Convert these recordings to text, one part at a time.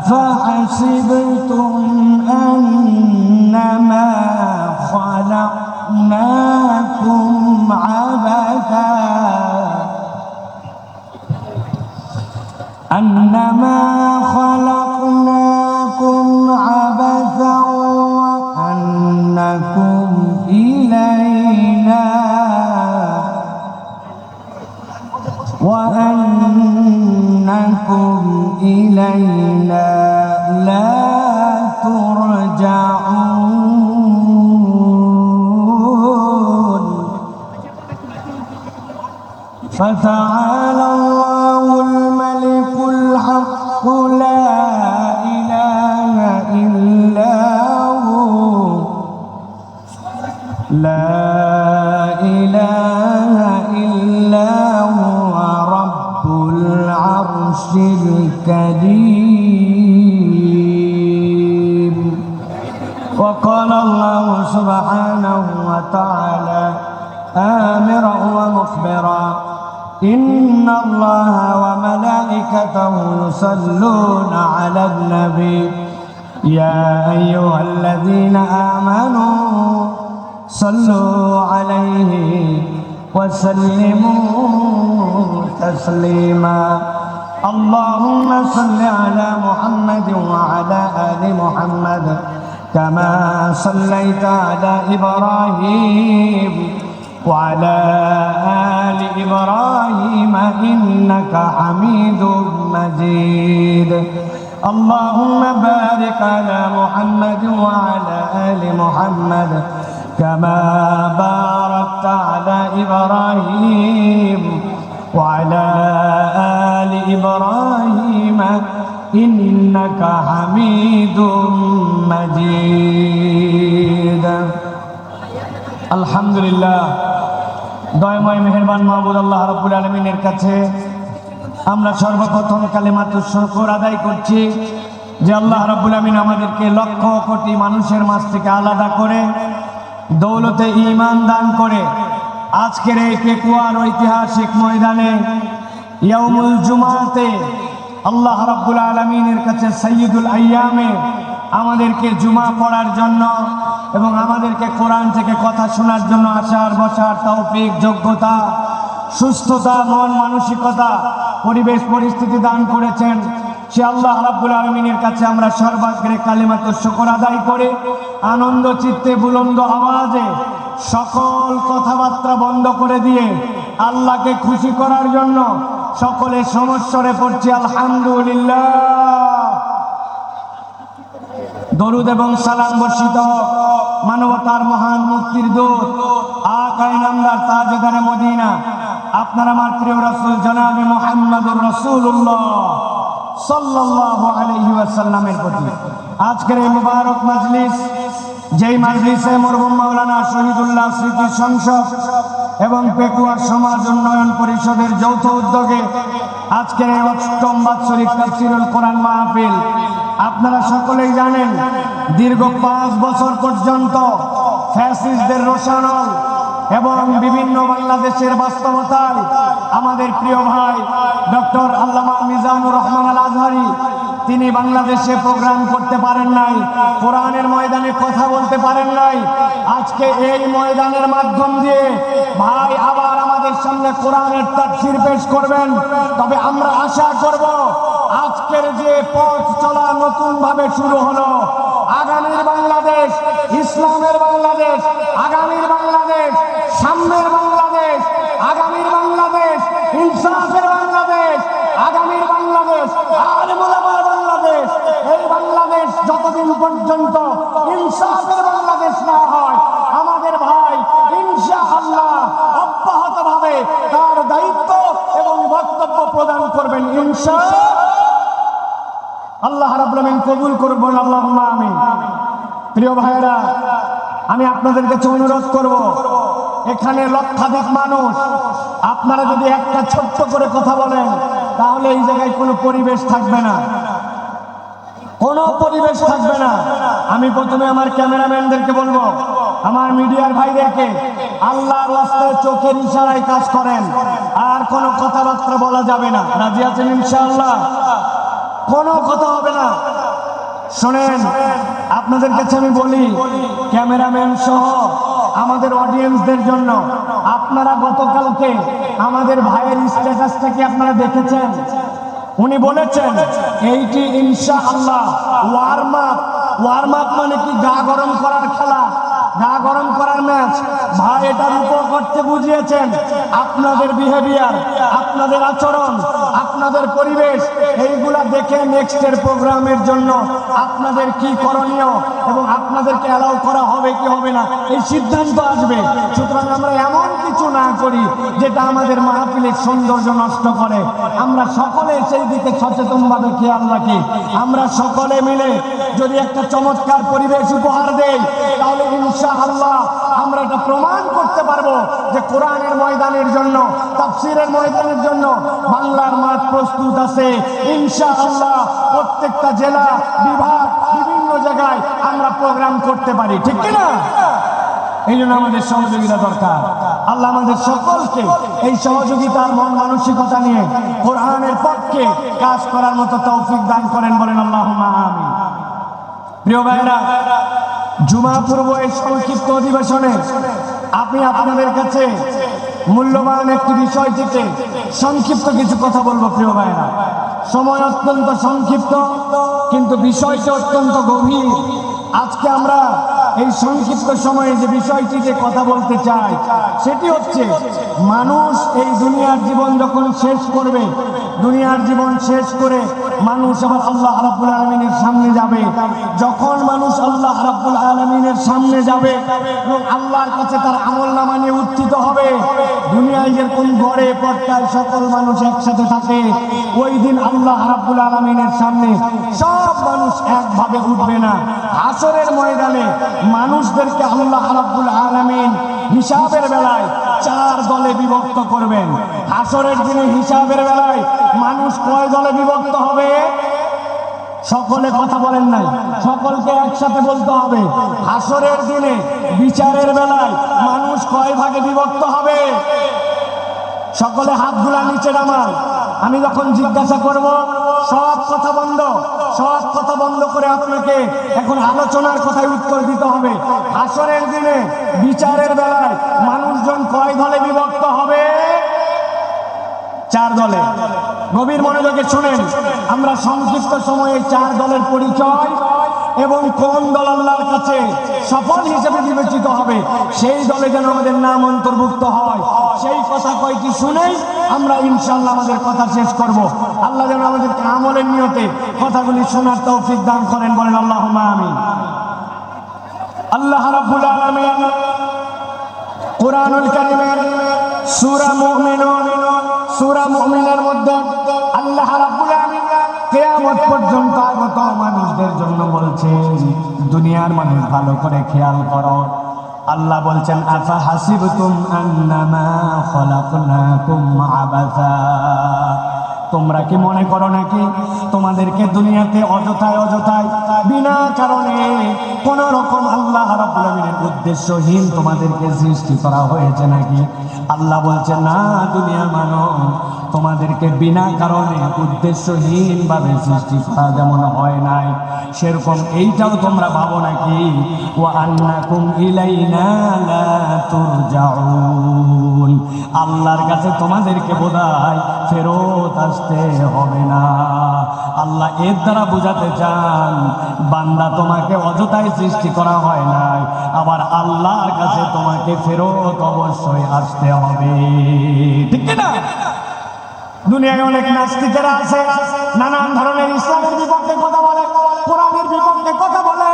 أفحسبتم أنما خلقناكم عبثا وأنكم إلينا لا ترجعون فتعالى الله الملك الحق لا إله إلا هو رب العرش الكريم. وقال الله سبحانه وتعالى آمرا ومخبرا إن الله وملائكته يصلون على النبي يا أيها الذين آمنوا صلوا عليه وسلموا تسليما. اللهم صل على محمد وعلى آل محمد كما صليت على إبراهيم وعلى آل إبراهيم إنك حميد مجيد. اللهم بارك على محمد وعلى آل محمد كما باركت على إبراهيم وعلى آل إبراهيم إنك حميد مجيد. আলহামদুলিল্লাহ, দয়াময় মেহেরবান মাহবুব আল্লাহ রাব্বুল আলামিনের কাছে আমরা সর্বপ্রথম কালিমাতুশ শুকর আদায় করছি যে আল্লাহ রাব্বুল আলামিন আমাদেরকে লক্ষ কোটি মানুষের মাঝ থেকে আলাদা করে দৌলতে ঈমান দান করে আজকের এই পেকুয়ার ঐতিহাসিক ময়দানে ইয়াউমুল জুমাতে আল্লাহ রাব্বুল আলামিনের কাছে সাইয়্যিদুল আইয়ামে আমাদেরকে জুমা পড়ার জন্য এবং আমাদেরকে কোরআন থেকে কথা শোনার জন্য আসার বসার তৌফিক, যোগ্যতা, সুস্থতা, মন মানসিকতা, পরিবেশ পরিস্থিতি দান করেছেন। সে আল্লাহ রাব্বুল আলামিনের কাছে আমরা সর্বাগ্রে কালিমাতুশ শুকর আদায় করে আনন্দ চিত্তে বুলন্দ আওয়াজে সকল কথাবার্তা বন্ধ করে দিয়ে আল্লাহকে খুশি করার জন্য সকলে সমস্বরে পড়ছি আলহামদুলিল্লাহ। দরুদ এবং সালাম বর্ষিত মানবতার মহান মুক্তির দূত আকায়ে নামদার তাজদারে মদিনা আপনার আমার প্রিয় রাসূল জনাবে মুহাম্মদুর রাসূলুল্লাহ সাল্লাল্লাহু আলাইহি ওয়াসাল্লামের প্রতি আজকের এই মুবারক মাজলিস, যেই মাজলিসে মরহুম মাওলানা শহীদুল্লাহ স্মৃতি সংসদ এবং পেকুয়া সমাজ উন্নয়ন পরিষদের যৌথ উদ্যোগে আজকের এই অষ্টম বাৎসরিক তাফসীরুল কোরআন মাহফিল, আপনারা সকলেই জানেন দীর্ঘ 5 বছর পর্যন্ত ফ্যাসিস্টদের রোষানল এবং বিভিন্ন বাংলাদেশের বাস্তবতায় আমাদের প্রিয় ভাই ডক্টর আল্লামা মিজানুর রহমান আল আজহারি তিনি বাংলাদেশে প্রোগ্রাম করতে পারেন নাই, কোরআনের ময়দানে কথা বলতে পারেন নাই। আজকে এই ময়দানের মাধ্যম দিয়ে ভাই আবার আমাদের সামনে কোরআনের তাফসীর পেশ করবেন। তবে আমরা আশা করব আজকের যে পথ চলা নতুন ভাবে শুরু হলো, আগামীর বাংলাদেশ, ইসলামের বাংলাদেশ, আগামীর বাংলাদেশ, সামনের বাংলাদেশ, আগামীর বাংলাদেশ, ইনসাফের বাংলাদেশ, আগামীর বাংলাদেশ, আলেম ওলামার বাংলাদেশ। এই বাংলাদেশ যতদিন পর্যন্ত ইনসাফের বাংলাদেশ না হয়, আমাদের ভাই ইনশাআল্লাহ অব্যাহতভাবে তার দায়িত্ব এবং বক্তব্য প্রদান করবেন ইনশাআল্লাহ। আল্লাহ রাব্বুল আলামিন কবুল করবেন, আল্লাহুম্মা আমিন। প্রিয় ভাইরা, আমি আপনাদের কাছে অনুরোধ করব, এখানে লক্ষাধিক মানুষ, আপনারা যদি একটা ছোট্ট করে কথা বলেন তাহলে এই জায়গায় কোনো পরিবেশ থাকবে না, কোনো পরিবেশ থাকবে না। আমি প্রথমে আমার ক্যামেরাম্যানদেরকে বলবো, আমার মিডিয়ার ভাইদেরকে, আল্লাহর রাস্তায় চোখের ইশারায় কাজ করেন, আর কোনো কথাবার্তা বলা যাবে না। রাজি আছেন ইনশাআল্লাহ? কোনো কথা হবে না। শোনেন, আপনাদের কাছে আমি বলি, ক্যামেরাম্যান সহ আমাদের অডিয়েন্সদের জন্য, আপনারা গতকালকে আমাদের ভাইয়ের স্ট্যাটাসটা কি আপনারা দেখেছেন? উনি বলেছেন এইটি ইনশাআল্লাহ ওয়ার্ম আপ মানে কি? গা গরম করার খেলা, গা গরম করার ম্যাচ। ভাই এটার উপর করতে বুঝিয়েছেন আপনাদের বিহেভিয়ার, আপনাদের আচরণ, আপনাদের পরিবেশ, এইগুলা দেখে নেক্সটের প্রোগ্রামের জন্য আপনাদের কি করণীয় এবং আপনাদেরকে অ্যালাউ করা হবে কি হবে না এই সিদ্ধান্ত আসবে। সুতরাং আমরা এমন কিছু না করি যেটা আমাদের মাহফিলের সৌন্দর্য নষ্ট করে। আমরা সকলে সেই দিকে সচেতনভাবে খেয়াল রাখি। আমরা সকলে মিলে যদি একটা চমৎকার পরিবেশ উপহার দেই, তাহলে ইনশাআল্লাহ আমরা এটা প্রমাণ করতে পারবো যে কোরআনের ময়দানের জন্য, তাফসীরের ময়দানের জন্য বাংলার মাঠ প্রস্তুত আছে। ইনশাআল্লাহ প্রত্যেকটা জেলা, বিভাগ, বিভিন্ন জায়গায় আমরা প্রোগ্রাম করতে পারি, ঠিক কিনা? এই জন্য আমাদের সহযোগিতা দরকার। আল্লাহ আমাদের সকলকে এই সহযোগিতার মন মানসিকতা নিয়ে কোরআনের পক্ষে কাজ করার মতো তৌফিক দান করেন, বলেন আল্লাহুম্মা আমিন। প্রিয় ভাইরা, জুমা পূর্ব এই সংক্ষিপ্ত অধিবেশনে আমি আপনাদের কাছে মূল্যবান একটি বিষয় থেকে সংক্ষিপ্ত কিছু কথা বলবো। প্রিয় ভাইরা, সময় অত্যন্ত সংক্ষিপ্ত, কিন্তু বিষয়টি অত্যন্ত গভীর। আজকে আমরা এই সংক্ষিপ্ত সময়ে যে বিষয়টিতে কথা বলতে চাই সেটি হচ্ছে, মানুষ এই দুনিয়ার জীবন যখন শেষ করবে, দুনিয়ার জীবন শেষ করে মানুষ আবার আল্লাহ রাব্বুল আলামিনের সামনে যাবে। যখন মানুষ আল্লাহ রাব্বুল আলামিনের সামনে যাবে এবং আল্লাহর কাছে তার আমলনামা নিয়ে উত্থিত হবে, দুনিয়ায় যেরকম ঘরে পর্দায় সকল মানুষ একসাথে থাকে, ওই দিন আল্লাহ রাব্বুল আলামিনের সামনে সব মানুষ একভাবে উঠবে না। হাসরের ময়দানে মানুষদেরকে আল্লাহ রাব্বুল আলামিন হিসাবের বেলায় 4 দলে বিভক্ত করবেন। হাসরের দিনে হিসাবের বেলায় মানুষ কয় দলে বিভক্ত হবে? সকলে কথা বলেন নাই, সকলকে একসাথে বলতে হবে। হাসরের দিনে বিচারের বেলায় মানুষ কয় ভাগে বিভক্ত হবে? সকলে হাতগুলা নিচে নামান। আমি যখন জিজ্ঞাসা করব, সব কথা বন্ধ, সব কথা বন্ধ করে আপনাকে এখন আলোচনার কথায় উত্তর দিতে হবে। হাসরের দিনে বিচারের বেলায় মানুষজন কয় দলে বিভক্ত হবে? 4 দলে। গভীর মনোযোগে শুনেন, আমরা সংক্ষিপ্ত সময়ে 4 দলের পরিচয় এবং কোন দল আল্লাহর কাছে সফল হিসেবে বিবেচিত হবে সেই দলে যেন আমাদের নাম অন্তর্ভুক্ত হয়, সেই কথা কয়টি শুনেই আমরা ইনশাআল্লাহ আমাদের কথা শেষ করব। আল্লাহ যেন আমাদেরকে আমলের নিয়তে কথাগুলি শোনার তৌফিক দান করেন, বলেন আল্লাহুম্মা আমিন। আল্লাহ রাব্বুল আলামিন কুরআনুল কারীমের সূরা মুমিনের মধ্যে আল্লাহ রাব্বুল আলামিন কিয়ামত পর্যন্ত আগত মানুষদের জন্য বলছেন, দুনিয়ার মানুষ ভালো করে খেয়াল করো। আল্লাহ বলছেন, আফা হাসিবতুম আন্নামা খলাকনাকুম আবাসা, তোমরা কি মনে করো নাকি তোমাদেরকে দুনিয়াতে অযথায় বিনা কারণে কোন রকম আল্লাহ রাব্বুল আলামিনের উদ্দেশ্যহীন তোমাদেরকে সৃষ্টি করা হয়েছে নাকি? আল্লাহ বলছেন, না, দুনিয়ার মানুষ তোমাদেরকে বিনা কারণে উদ্দেশ্যহীন ভাবে সৃষ্টি করা যেমন হয় নাই, সেরকম এইটাও তোমরা ভাবো নাকি? ওয়া আন্নাকুম ইলাইনা লা তুরজাউন, আল্লাহর কাছে তোমাদেরকে বোধহয় ফেরত আসতে হবে না। আল্লাহ এর দ্বারা বোঝাতে চান, বান্দা তোমাকে অযথায় সৃষ্টি করা হয় নাই, আবার আল্লাহর কাছে তোমাকে ফেরত অবশ্যই আসতে হবে, ঠিক না? দুনিয়ায় অনেক নাস্তিকেরা আছে, নানান ধরনের ইসলামের বিপক্ষে কথা বলে, কোরআনের বিপক্ষে কথা বলে।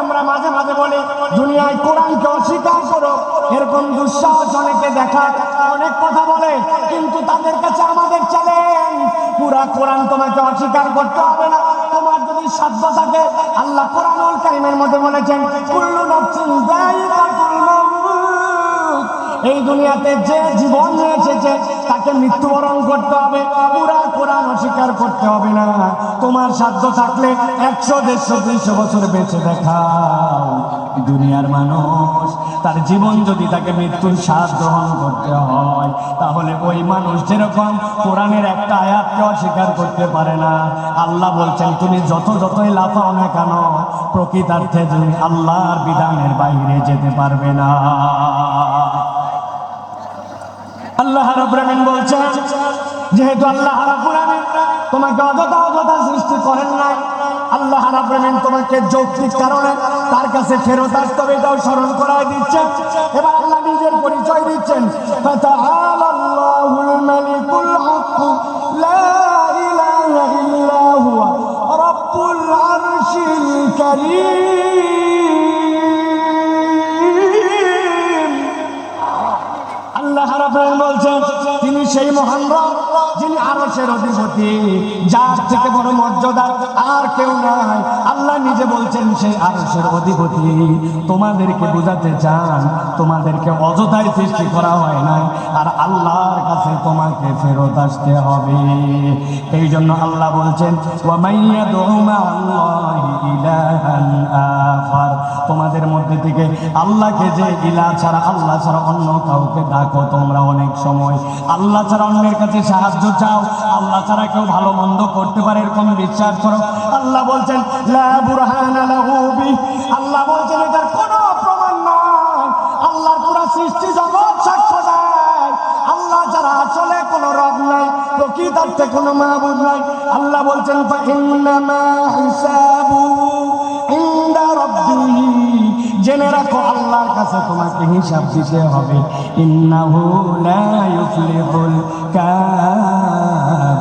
আমরা মাঝে মাঝে বলি দুনিয়ায় কোরআনকে অস্বীকার করো, এরকম দুঃসাহস অনেকে দেখায়, অনেক কথা বলে, কিন্তু তাদের কাছে আমাদের চ্যালেঞ্জ, পুরা কোরআন তোমাকে অস্বীকার করতে হবে না। তোমার যদি সাধ্য থাকে, আল্লাহ কোরআনুল কারীমের মধ্যে বলেছেন, কুল্লু নাফসিন যায়িকাতুল মাউত, এই দুনিয়াতে যে জীবন নিয়ে এসেছে তাকে মৃত্যুবরণ করতে হবে, পুরা কোরআন অস্বীকার করতে হবে না। তোমার সাধ্য থাকলে 100, 150, 200 বছর বেঁচে দেখাও। দুনিয়ার মানুষ তার জীবন যদি তাকে মৃত্যুর স্বাদ গ্রহণ করতে হয়, তাহলে ওই মানুষ যেরকম কোরআনের একটা আয়াতকে অস্বীকার করতে পারে না, আল্লাহ বলছেন তুমি যতই লাফাও না কেন, প্রকৃতার্থে তুমি আল্লাহর বিধানের বাইরে যেতে পারবে না। আল্লাহ রাব্বুল আলামিন বলছেন, যেহেতু আল্লাহ রাব্বুল আলামিন তোমাকে অযথা সৃষ্টি করেন নাই, আল্লাহ রাব্বুল আলামিন তোমাকে যৌক্তিক কারণে তার কাছে ফেরত আসতে হবে, এটাও স্মরণ করায় দিচ্ছেন। এবার আল্লাহ নিজের পরিচয় দিচ্ছেন, ফাতাআলাল্লাহুল মালিকুল হক লা ইলাহা ইল্লা হুয়া রাব্বুল আরশিল কারীম। আল্লাহ রাব্বুল আলামিন বলছেন, তিনি সেই মহান রব যিনি আরশের অধিপতি, যার থেকে বড় মর্যাদা আর কেউ নাই। আল্লাহ নিজে বলছেন সেই আরশের অধিপতি। তোমাদেরকে বুঝাতে চান তোমাদেরকে অযথাই সৃষ্টি করা হয় নাই, আর আল্লাহর কাছে তোমাকে ফেরত আসতে হবে। এই জন্য আল্লাহ বলছেন, ওয়া মাইয়াদউ মা'আল্লাহি ইলাহান আখার, তোমাদের মধ্যে থেকে আল্লাহকে যে ইলাহ ছাড়া, আল্লাহ ছাড়া অন্য কাউকে ডাকো তোমরা, অনেক সময় আল্লাহ ছাড়া অন্যের কাছে সাহায্য চাও, আল্লাহ ছাড়া কেউ ভালো মন্দ করতে পারে এরকম বিশ্বাস করো। আল্লাহ বলছেন লা বুরহানা লাহু বি, আল্লাহ বলছেন এটার কোনো প্রমাণ নাই। আল্লাহর পুরো সৃষ্টি জগৎ সাক্ষ্য দেয় আল্লাহ ছাড়া আসলে কোনো রব নাই, প্রকৃতার্থে কোনো মাবুদ নাই। আল্লাহ বলছেন ফা ইন্নামা হিসাবু ইনদা রাব্বিহি, জেনে রাখো আল্লাহর কাছে তোমাকে হিসাব দিতে হবে। ইন্নাহু লা ইউফলিহুল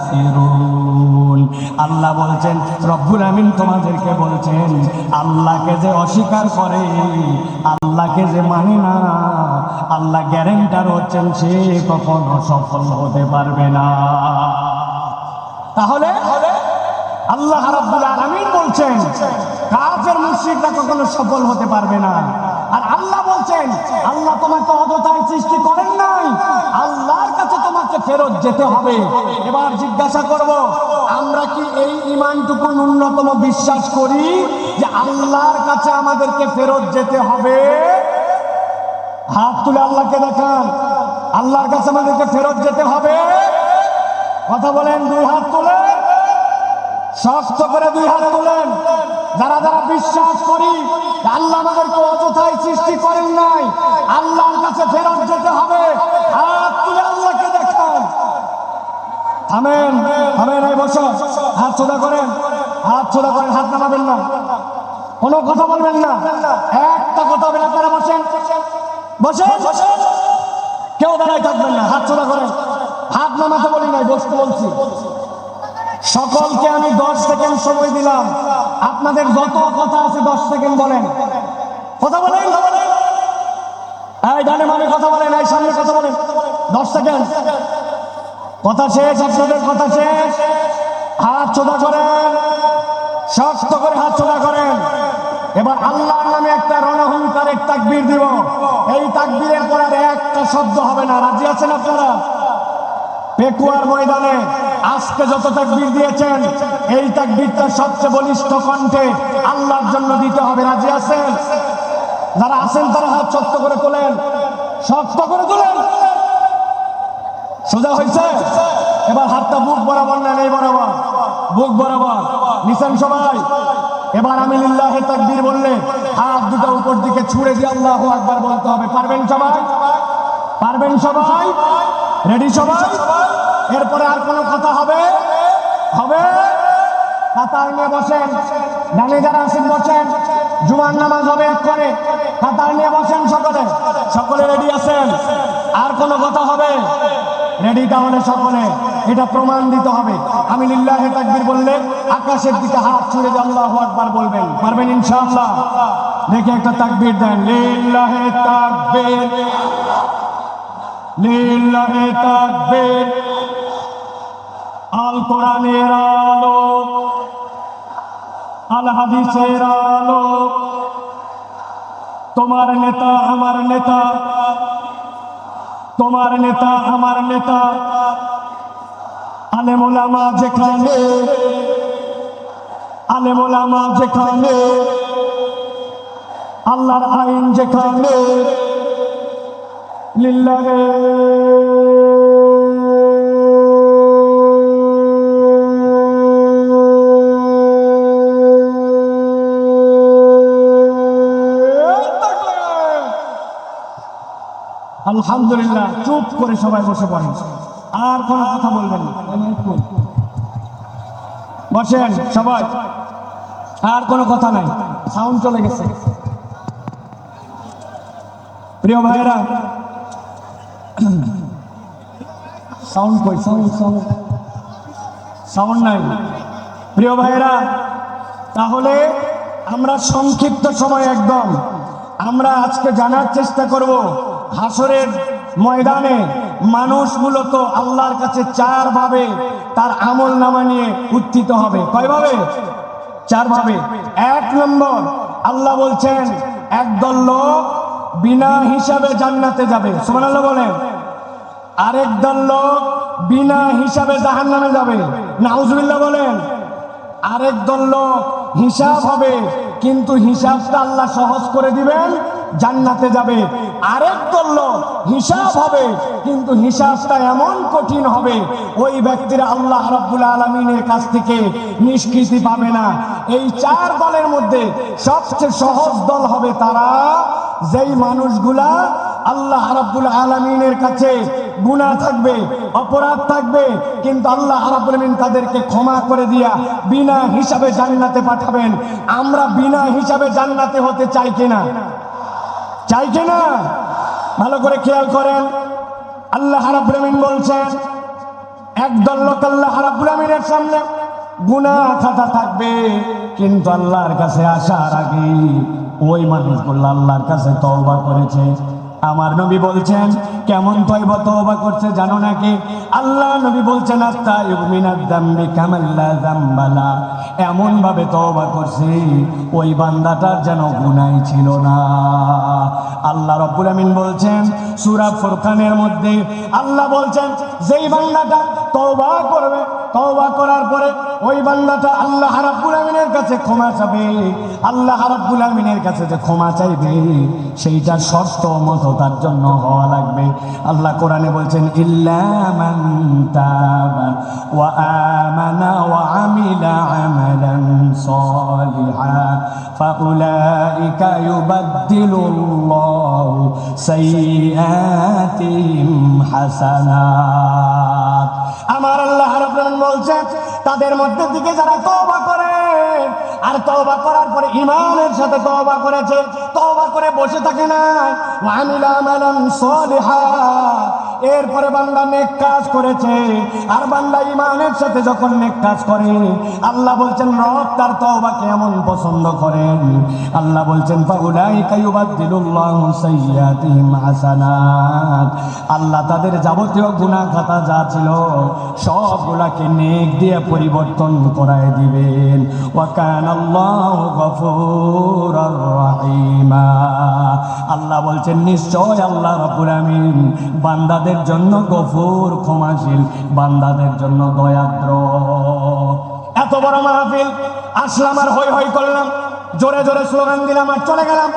কাফিরুন, আল্লাহ বলছেন, রব্বুল আমিন তোমাদেরকে বলছেন, আল্লাহকে যে অস্বীকার করে, আল্লাহকে যে মানে না, আল্লাহ গ্যারান্টার হচ্ছেন সে কখনো সফল হতে পারবে না। তাহলে আল্লাহ রাব্বুল আলামিন বলছেন কাফের মুশরিকরা কখনো সফল হতে পারবে না। আর আল্লাহ বলছেন আল্লাহ তোমাকে অযথাই সৃষ্টি করেন নাই, আল্লাহর কাছে তোমাকে ফেরত যেতে হবে। এবার জিজ্ঞাসা করব, আমরা কি এই ঈমানটুকু ন্যূনতম বিশ্বাস করি যে আল্লাহর কাছে আমাদেরকে ফেরত যেতে হবে? হাত তুলে আল্লাহকে দেখান, আল্লাহর কাছে আমাদেরকে ফেরত যেতে হবে। কথা বলেন, দুই হাত তুলেন, শক্ত করে দুই হাত তোলেন। যারা যারা বিশ্বাস করি আল্লাহ আমাদেরকে অযথাই সৃষ্টি করেন নাই, আল্লাহর কাছে ফেরত যেতে হবে, হাত তুলে আল্লাহকে দেখান। থামেন, এই বসো, হাত সোজা করেন, হাত নামাবেন না, কোনো কথা বলবেন না, একটা কথা বলবেন। আপনারা বসেন, কেউ দাঁড়াই থাকবেন না, হাত সোজা করেন। হাত নামাতে বলি নাই, বসতে বলছি। সকলকে আমি 10 সেকেন্ড সময় দিলাম, আপনাদের যত কথা আছে 10 সেকেন্ড বলেন, কথা বলেন। এই ডানে বামে কথা বলেন, এই সামনে কথা বলেন, 10 সেকেন্ড। কথা শেষ, আপনাদের কথা শেষ। হাত সোজা করেন, শক্ত করে হাত সোজা করেন। এবার আল্লাহর নামে একটা রণহুঙ্কারের তাকবীর দিব। এই তাকবীরের পর আর একটা শব্দ হবে না। রাজি আছেন আপনারা? পেকুয়ার ময়দানে আজকে যত তাকবীর দিয়েছেন, এই তাকবীরটা সবচেয়ে বলিষ্ঠ কণ্ঠে আল্লাহর জন্য দিতে হবে। রাজি আছেন? যারা আছেন তারা হাত শক্ত করে তোলেন, সোজা হয়েছে? এবার হাতটা বুক বরাবর নেন, এই বরাবর, বুক বরাবর নিছেন সবাই। এবার আমি লিল্লাহে তাকবীর বললে হাত দুটো উপর দিকে ছুঁড়ে দিয়ে আল্লাহু আকবার বলতে হবে। পারবেন সবাই? রেডি সবাই? এরপরে আর কোনো কথা হবে? কাতার নিয়ে বসেন, ডানে যারা আছেন বসেন, জুমার নামাজ হবে এক করে, কাতার নিয়ে বসেন সকলে রেডি আছেন? আর কোনো কথা হবে? রেডি? তাহলে সকলে এটা প্রমাণ দিতে হবে। আমি লিল্লাহে তাকবীর বললে আকাশের দিকে হাত ছুঁড়ে দিয়ে আল্লাহু আকবার বলবেন। পারবেন ইনশাআল্লাহ? দেখে একটা তাকবীর দেন, লিল্লাহে তাকবীর, লিল্লাহে তাকবীর। আল কোরআনের আলো, আল হাদিসের আলো, তোমার নেতা আমার নেতা, তোমার নেতা আমার নেতা। আলেম ওলামা যেখানে, আল্লাহর আইন যেখানে, লিল্লাহি আলহামদুলিল্লাহ। চুপ করে সবাই বসে পড়েন, আর কোনো কথা বলবেন না। বসেন সবাই, আর কোনো কথা নাই, সাউন্ড চলে গেছে। প্রিয় ভাইয়েরা, সাউন্ড কই? সাউন্ড নাই। প্রিয় ভাইয়েরা, তাহলে আমরা সংক্ষিপ্ত সময় একদম আমরা আজকে জানার চেষ্টা করব হাসরের ময়দানে মানুষ মূলত আল্লাহর কাছে চার ভাবে তার আমল নামা নিয়ে উত্থিত হবে। কয়ভাবে? চার ভাবে। এক নম্বর, আল্লাহ বলছেন একদল লোক বিনা হিসাবে জান্নাতে যাবে, সুবহানাল্লাহ বলেন। আরেক দল লোক বিনা হিসাবে জাহান্নামে যাবে, নাউজুবিল্লাহ বলেন। আরেক দল লোক হিসাব হবে, কিন্তু হিসাবটা আল্লাহ সহজ করে দিবেন, জান্নাতে যাবে। আরেক দল লোক হিসাব হবে, কিন্তু হিসাবটা এমন কঠিন হবে ওই ব্যক্তিরা আল্লাহ রাব্বুল আলামিনের কাছ থেকে নিষ্কৃতি পাবে না। এই চার দলের মধ্যে সবচেয়ে সহজ দল হবে তারা, যেই মানুষগুলা আল্লাহ রাব্বুল আলামিনের কাছে গুনাহ থাকবে, অপরাধ থাকবে, কিন্তু আল্লাহ রাব্বুল আলামিন তাদেরকে ক্ষমা করে দিয়া বিনা হিসাবে জান্নাতে পাঠাবেন। আমরা বিনা হিসাবে জান্নাতে হতে চাই কিনা? চাই কিনা? ভালো করে খেয়াল করেন। আল্লাহ রাব্বুল আলামিন বলছেন একদল লোক আল্লাহ রাব্বুল আলামিনের সামনে গুনাহ খাতা থাকবে, কিন্তু আল্লাহর কাছে আসার আগে ওই মানুষগুলো আল্লাহর কাছে তওবা করেছে। আমার নবী বলছেন কেমন তওবা করছে জানো নাকি? আল্লাহ নবী বলছেন আত্তাইবু মিনাদ যামবি কামাল্লা যামবালা, এমন ভাবে তওবা করছে ওই বান্দাটার যেন গুনাহ ছিল না। আল্লাহ রাব্বুল আমিন বলছেন সূরা ফুরকানের মধ্যে, আল্লাহ বলছেন যেই বান্দাটা তওবা করবে, তওবা করার পরে ওই বান্দাটা আল্লাহ রাব্বুল আমিনের কাছে ক্ষমা চাইবে, আল্লাহ রাব্বুল আমিনের কাছে যে ক্ষমা চাইবে সেইটা শর্ত মতো তার জন্য হওয়া লাগবে। আল্লাহ কোরআনে বলছেন ইল্লা মান তাবা ওয়া আমানা ওয়া আমিলা আমালান সালিহান ফাউলাইকা ইউবাদদিলুল্লাহু সাইয়্যাতিহিম হাসানাত। আমার আল্লাহ রাব্বুল আলামিন বলছেন তাদের মধ্যে থেকে যারা তওবা করে আর তওবা করার পরে ঈমানের সাথে তওবা করেছে, তওবা করে বসে থাকে না, ওয়া আমিলা আমালান সালিহা, এরপরে বান্দা নেক কাজ করেছে, আর বান্দা ঈমানের সাথে যখন নেক কাজ করে আল্লাহ বলছেন রব তার তওবাকে এমন পছন্দ করেন। আল্লাহ বলছেন ফাউলাইকা ইউবাদদিলুল্লাহু সাইয়্যাতিহিম হাসানাত, আল্লাহ তাদের যাবতীয় গুনাহ খাতা যা ছিল সবগুলাকে নেক দিয়ে পরিবর্তন করায় দিবেন। ওয়া কানাল্লাহু গফুরুর রহিমা, আল্লাহ বলছেন নিশ্চয় আল্লাহ রাব্বুল আমিন বান্দাদের জন্য গফুর, ক্ষমাশীল, বান্দাদের জন্য দয়াদ্র। এত বড় মাহফিল আসলাম আর হই হই করলাম, জোরে জোরে স্লোগান দিলাম আর চলে গেলাম,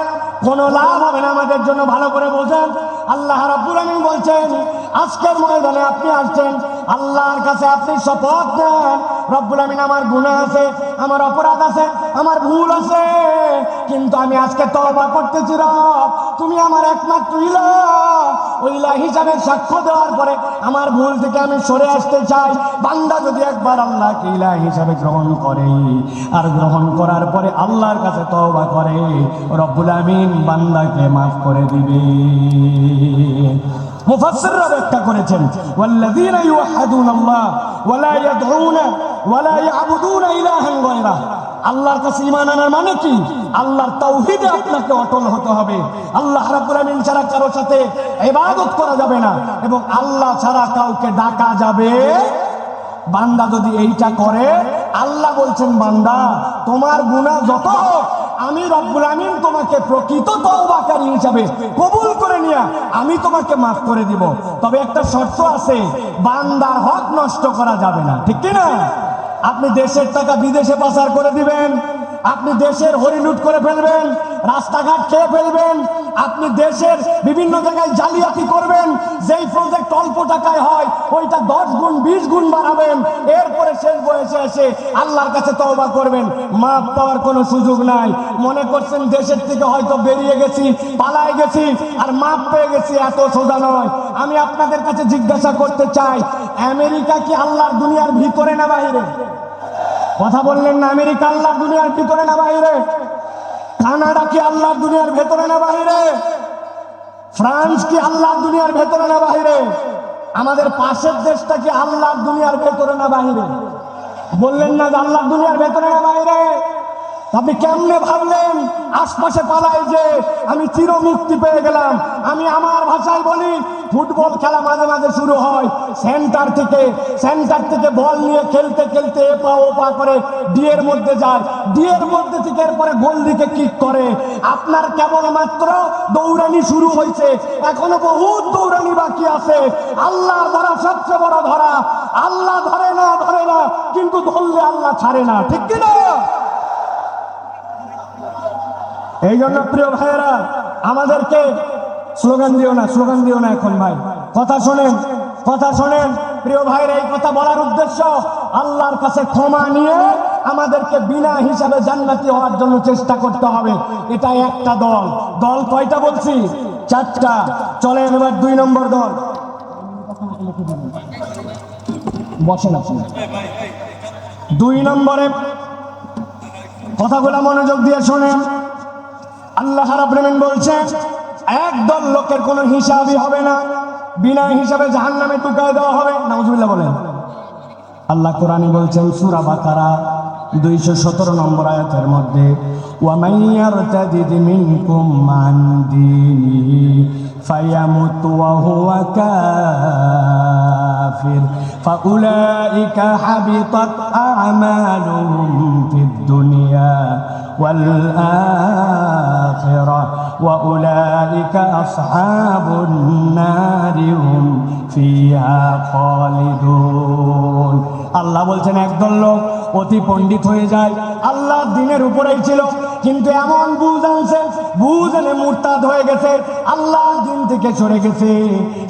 কোনো লাভ হবে না আমাদের জন্য। ভালো করে বোঝেন, আল্লাহ রাব্বুল আমিন বলছেন আজকের ময়দানে আপনি আসছেন, আল্লাহর কাছে আপনি শপথ নেন রব্বুল আমিন আমার গুনাহ আছে, আমার অপরাধ আছে, আমার ভুল আছে, কিন্তু আমি আজকে তওবা করতেছি রব, তুমি আমার একমাত্র ইলাহ, ওই ইলাহ হিসাবে সাক্ষ্য দেওয়ার পরে আমার ভুল থেকে আমি সরে আসতে চাই। বান্দা যদি একবার আল্লাহকে ইলাহ হিসাবে গ্রহণ করে আর গ্রহণ করার পরে আল্লাহর কাছে তওবা করে, রব্বুল আমিন বান্দাকে মাফ করে দিবে। মুফাসসিররা ব্যাখ্যা করেছেন ওয়াল্লাযীনা ইউওয়াহ্হিদুনাল্লাহ ওয়া লা ইয়াদউনা ওয়া লা ইয়াবুদুনা ইলাহান গায়রা, আল্লাহর কাছে ঈমান আনার মানে কি? আল্লাহর তাওহীদে আপনাকে অটল হতে হবে। আল্লাহ রাব্বুল আমিন ছাড়া কারো সাথে ইবাদত করা যাবে না এবং আল্লাহ ছাড়া কাউকে ডাকা যাবে। বান্দা যদি এইটা করে, আল্লাহ বলছেন বান্দা তোমার গুনাহ যত হোক আমি রব্বুল আমিন তোমাকে প্রকৃত তওবাকারী হিসাবে কবুল করে নিয়ে আমি তোমাকে মাফ করে দিব। তবে একটা শর্ত আছে, বান্দার হক নষ্ট করা যাবে না, ঠিক কি না? আপনি দেশের টাকা বিদেশে পাচার করে দিবেন, আপনি দেশের হরিলুট করে ফেলবেন, রাস্তাঘাট খেয়ে ফেলবেন, আপনি দেশের বিভিন্ন জায়গায় জালিয়াতি করবেন, যেই প্রজেক্ট অল্প টাকায় হয় ওইটা 10 গুণ 20 গুণ বাড়াবেন, এরপরে শেষ বয়সে এসে আল্লাহর কাছে তওবা করবেন, মাফ পাওয়ার কোনো সুযোগ নাই। মনে করছেন দেশের থেকে হয়তো বেরিয়ে গেছি, পালায় গেছি আর মাফ পেয়ে গেছি, এত সোজা নয়। আমি আপনাদের কাছে জিজ্ঞাসা করতে চাই, আমেরিকা কি আল্লাহর দুনিয়ার ভিতরে না বাহিরে? কথা বললেন না, আমেরিকা আল্লাহর দুনিয়ার ভিতরে না বাহিরে? কানাডা কি আল্লাহর দুনিয়ার ভেতরে না বাহিরে? ফ্রান্স কি আল্লাহর দুনিয়ার ভেতরে না বাহিরে? আমাদের পাশের দেশটা কি আল্লাহর দুনিয়ার ভেতরে না বাহিরে? বললেন না যে আল্লাহর দুনিয়ার ভেতরে না বাহিরে? আপনি কেমনে ভাবলেন আশপাশে পালায় যে আমি চির মুক্তি পেয়ে গেলাম? আমি আমার ভাষায় বলি, ফুটবল খেলা মাঝে মাঝে শুরু হয়, সেন্টার থেকে বল নিয়ে খেলতে খেলতে এপা ওপা করে ডিয়ের মধ্যে যায়, ডিয়ের মধ্যে থেকে এরপরে গোল দিকে কিক করে। আপনার কেবলমাত্র দৌড়ানি শুরু হয়েছে, এখনো বহুত দৌড়ানি বাকি আছে। আল্লাহ ধরা সবচেয়ে বড় ধরা। আল্লাহ ধরে না কিন্তু ধরলে আল্লাহ ছাড়ে না, ঠিক কিনা? এই জন্য প্রিয় ভাইয়েরা, আমাদেরকে স্লোগান দিও না এখন ভাই, কথা শোনেন প্রিয় ভাইয়েরা। এই কথা বলার উদ্দেশ্য, আল্লাহর কাছে ক্ষমা নিয়ে আমাদেরকে বিনা হিসাবে জান্নাতি হওয়ার জন্য চেষ্টা করতে হবে। এটা একটা দল কয়টা বলছি? 4টা। চলেন এবার 2 নম্বর দল। বসেন আপনি। 2 নম্বরে কথাগুলো মনোযোগ দিয়ে শোনেন। আল্লাহ রাব্বুল আলামিন বলছেন, একদল লোকের কোনো হিসাবই হবে না, বিনা হিসাবে জাহান্নামে ঢুকায় দেওয়া হবে। নাউজুবিল্লাহ বলেন। আল্লাহ কোরআনে বলছেন সূরা বাকারা 217 নম্বর আয়াতের মধ্যে, ওয়া মান ইয়ারতাদিদ মিনকুম মান দীনিহি ফায়ামুত ওয়া হুয়া কাফির ফাউলাইকা হাবিতাত আ'মালুহুম ফিদ দুনিয়া ওয়াল আখিরাহ ওয়া উলাইকা আসহাবুন নারি হুম ফিহা খালিদুন। আল্লাহ বলছেন একদল লোক অতি পণ্ডিত হয়ে যায়, আল্লাহ দিনের উপরেই ছিল, কিন্তু এমন বুঝ আনছে, বুঝ এনে মুরতাদ হয়ে গেছে, আল্লাহর দিন থেকে সরে গেছে।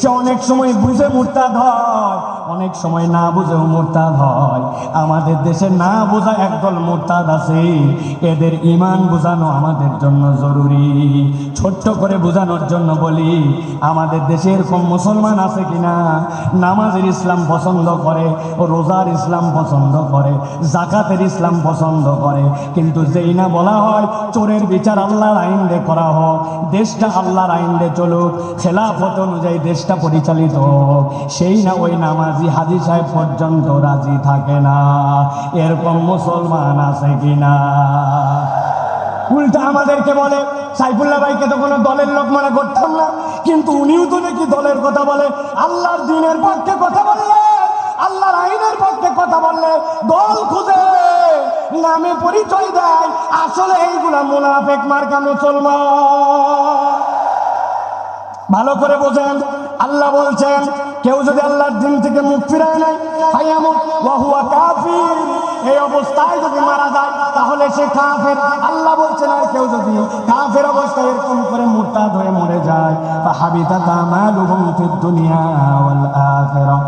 সে অনেক সময় বুঝে মুরতাদ হয়, অনেক সময় না বুঝেও মুরতাদ হয়। আমাদের দেশে না বোঝা একদল মুরতাদ আছে, এদের ঈমান বোঝানো আমাদের জন্য জরুরি। ছোট্ট করে বোঝানোর জন্য বলি, আমাদের দেশে এরকম মুসলমান আছে কিনা নামাজের ইসলাম পছন্দ করে, রোজার ইসলাম পছন্দ করে, যাকাতের ইসলাম পছন্দ করে, কিন্তু যেই না বলা হয় চোরের বিচার আল্লাহর আইন দিয়ে করা হোক, দেশটা আল্লাহর আইন দিয়ে চলুক, খেলাফত অনুযায়ী দেশটা পরিচালিত হোক, সেই না ওই নামাজি হাজী সাহেব পর্যন্ত রাজি থাকে না। এরকম মুসলমান আছে কিনা? উল্টা আমাদেরকে বলে, সাইফুল্লাহ ভাইকে তো কোনো দলের লোক মনে করতাম না, কিন্তু উনিও তো নাকি দলের কথা বলে। আল্লাহর দ্বীনের পক্ষে কথা বললে, আল্লাহর আইনের পক্ষে কথা বললে দল খুঁজে নামে পরিচয় দেয়, আসলে এইগুলা মুনাফিক মার্কা মুসলমান। ভালো করে বোঝেন, আল্লাহ বলছেন কেউ যদি আল্লাহর দ্বীন থেকে মুখ ফিরায় নাই, ফায়ামুত ওয়া হুয়া কাফির, এই অবস্থায় যদি মারা যায় তাহলে সে কাফের। আল্লাহ বলছেন আর কেউ যদি কাফের অবস্থায় এরকম করে মুরতাদ হয়ে মরে যায়, ফাহাবিতাত আমালুহুম ফিদ দুনিয়া ওয়াল আখিরাহ।